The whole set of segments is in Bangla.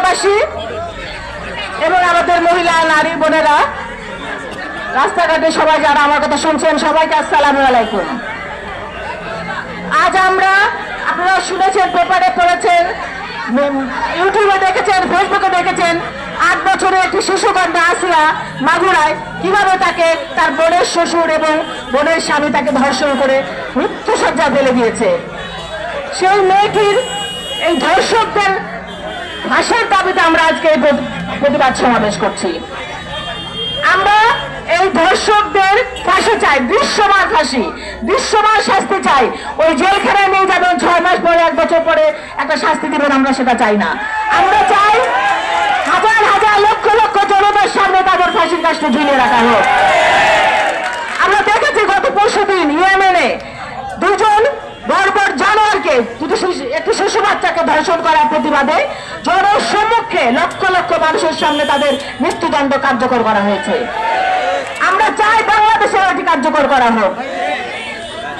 এলাকাবাসী এবং আমাদের মহিলা নারী বোনেরা, রাস্তাঘাটে সবাই যারা আমার কথা শুনছেন, সবাইকে আসসালামু আলাইকুম। আজ আপনারা শুনেছেন, পেপারে পড়েছেন, ইউটিউবে দেখেছেন, ফেসবুকে দেখেছেন, 8 বছরের একটি শিশুকন্যা আসিয়া মাগুরায় কিভাবে তাকে তার বোনের শ্বশুর এবং বোনের স্বামী তাকে ধর্ষণ করে মৃত্যুসজ্জা ফেলে দিয়েছে। সেই মেয়েটির এই ধর্ষকদের ফাঁসির দাবিতে আমরা আজকে এই প্রতিবাদ সমাবেশ করছি। আমরা এই ধর্ষকদের ফাঁসি চাই, দৃশ্যমান ফাঁসি, দৃশ্যমান শাস্তি চাই। ওই জেলখানায় নিয়ে যাবেন 6 মাস পরে, 1 বছর পরে একটা শাস্তি দিবেন, আমরা সেটা চাই না। আমরা চাই হাজার হাজার লক্ষ লক্ষ জনতার সামনে তাদের ফাঁসির কাজটা ঝুলিয়ে রাখা হোক। আমরা দেখেছি গত পরশুদিন ইয়েমেনে 2 বর্বর জানোয়ারকে, একটি শিশু বাচ্চাকে ধর্ষণ করার প্রতিবাদে জনসম্মুখে লক্ষ লক্ষ মানুষের সামনে তাদের মৃত্যুদণ্ড কার্যকর করা হয়েছে। আমরা চাই বাংলাদেশে এটি কার্যকর করা হোক।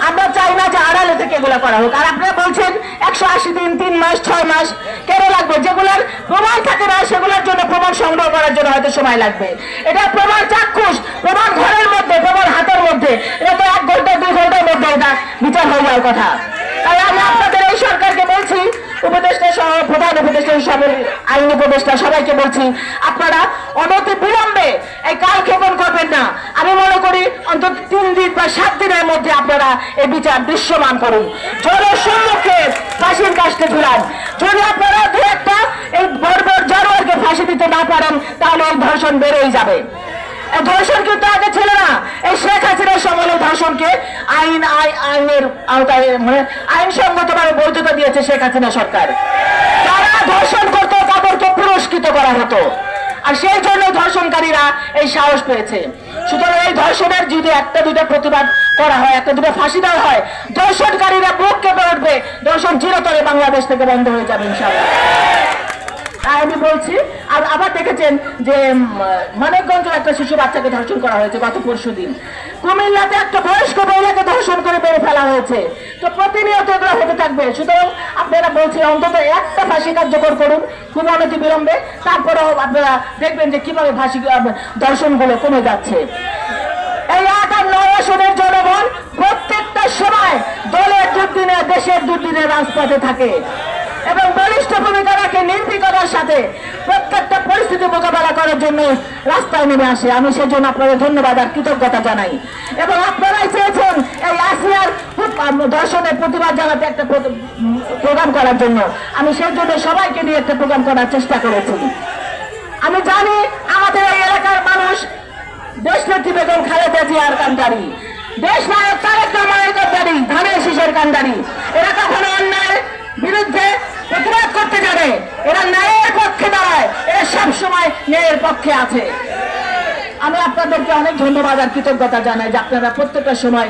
আমরা চাই না যে আড়ালে থেকে এগুলো করা হোক। আর আপনারা বলছেন 180 দিন, 3 মাস, 6 মাস কেন লাগবে? যেগুলোর প্রমাণ থাকে না সেগুলোর জন্য প্রমাণ সংগ্রহ করার জন্য হয়তো সময় লাগবে। এটা প্রমাণ চাক্ষুষ, প্রমাণ ঘরের মধ্যে, প্রমাণ হাতের মধ্যে। এটা তো 1 ঘন্টা 2 ঘন্টার মধ্যে এটা বিচার হয়ে যাওয়ার কথা। তাই আমি আপনাদের এই সরকারকে বলছি, উপদেষ্টা সহ প্রধান উপদেষ্টা হিসাবে আইন উপদেষ্টা সবাইকে বলছি, আপনারা অনতি বিলম্বে এই কালক্ষেপণ করবেন না। আমি মনে করি অন্তত 3 দিন বা 7 দিনের মধ্যে আপনারা এই বিচার দৃশ্যমান করুন, জনসম্মুখে ফাঁসির কাজটা ঝুলান। যদি আপনারা 2-1টা এই বর্বর জানোয়ারকে ফাঁসি দিতে না পারেন তাহলে এই ধর্ষণ বেড়েই যাবে। ধর্ষণ কিন্তু আগে ছিল না। এই শেখ হাসিনার সময় ধর্ষণকে আইনের আওতায়, মানে আইনসম্মতভাবে বৈধতা দিয়েছে শেখ হাসিনা সরকার। যারা ধর্ষণ করতো তাদেরকে পুরস্কৃত করা হতো, আর সেই জন্য ধর্ষণকারীরা এই সাহস পেয়েছে। সুতরাং এই ধর্ষণের যদি 1-2টা প্রতিবাদ করা হয়, 1-2টা ফাঁসি দেওয়া হয়, ধর্ষণকারীরা বুক কেঁপে উঠবে, ধর্ষণ চিরতরে বাংলাদেশ থেকে বন্ধ হয়ে যাবে ইনশাআল্লাহ। আমি বলছি, আর আবার দেখেছেন যে মানিকগঞ্জের একটা শিশু বাচ্চাকে ধর্ষণ করা হয়েছে গত পরশুদিন। কুমিল্লাতে একটা বয়স্ক মহিলাকে ধর্ষণ করে মেরে ফেলা হয়েছে। তো প্রতিনিয়ত এগুলো হতে থাকবে। সুতরাং আপনারা বলছি অন্তত একটা ফাঁসি কার্যকর করুন খুব অনতি বিলম্বে, তারপরেও আপনারা দেখবেন যে কিভাবে ফাঁসি ধর্ষণগুলো কমে যাচ্ছে। এই 8 আর 9 আসনের জনগণ প্রত্যেকটা সময় দলের দুর্দিনে, দেশের দুর্দিনে রাজপথে থাকে এবং বলিষ্ঠ ভূমিকা রাখে, নির্ভীকতার সাথে প্রত্যেকটা পরিস্থিতি মোকাবেলা করার জন্য রাস্তায় নেমে আসে। আমি সেজন্য আপনাদের ধন্যবাদ আর কৃতজ্ঞতা জানাই। এবং আপনারাই চেয়েছেন এই আসিয়ার ধর্ষণের প্রতিবাদ জানাতে একটা প্রোগ্রাম করার জন্য। আমি সেই জন্য সবাইকে নিয়ে একটা প্রোগ্রাম করার চেষ্টা করেছি। আমি জানি আমাদের এই এলাকার মানুষ দেশনেত্রী বেগম খালেদা জিয়ার কান্ডারি, দেশ নায়ক তারেক রহমানের কান্ডারি, ধানের শীষের কান্ডারি। এরা কখনো অন্যায়ের বিরুদ্ধে প্রতিবাদ করতে জানে, এরা ন্যায়ের পক্ষে দাঁড়ায়, এরা সবসময় ন্যায়ের পক্ষে আছে। আমি আপনাদেরকে অনেক ধন্যবাদ আর কৃতজ্ঞতা জানাই যে আপনারা প্রত্যেকটা সময়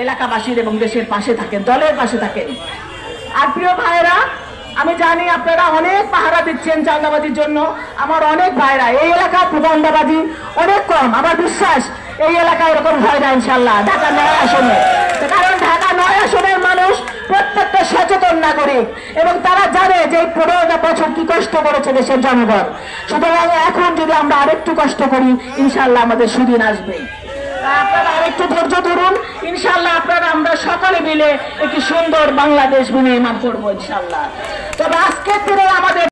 এলাকাবাসীর এবং দেশের পাশে থাকেন, দলের পাশে থাকেন। আর প্রিয় ভাইরা, আমি জানি আপনারা অনেক পাহারা দিচ্ছেন চাঁদাবাজির জন্য। আমার অনেক ভাইরা এই এলাকার প্রবন্ধাবাজি অনেক কম। আমার বিশ্বাস এই এলাকায় এরকম হয় না ইনশাল্লাহ ঢাকা 9 আসনে। কারণ ঢাকা 9 আসনের মানুষ প্রত্যেকটা সচেতন নাগরিক এবং তারা জানে যে এই 15টা বছর কি কষ্ট করেছে দেশের জনগণ। সুতরাং এখন যদি আমরা আরেকটু কষ্ট করি ইনশাল্লাহ আমাদের সুদিন আসবে। আপনারা আরেকটু ধৈর্য ধরুন, ইনশাল্লাহ আপনারা আমরা সকলে মিলে একটি সুন্দর বাংলাদেশ বিনির্মাণ করবো ইনশাল্লাহ। তবে আজকের দিনে আমাদের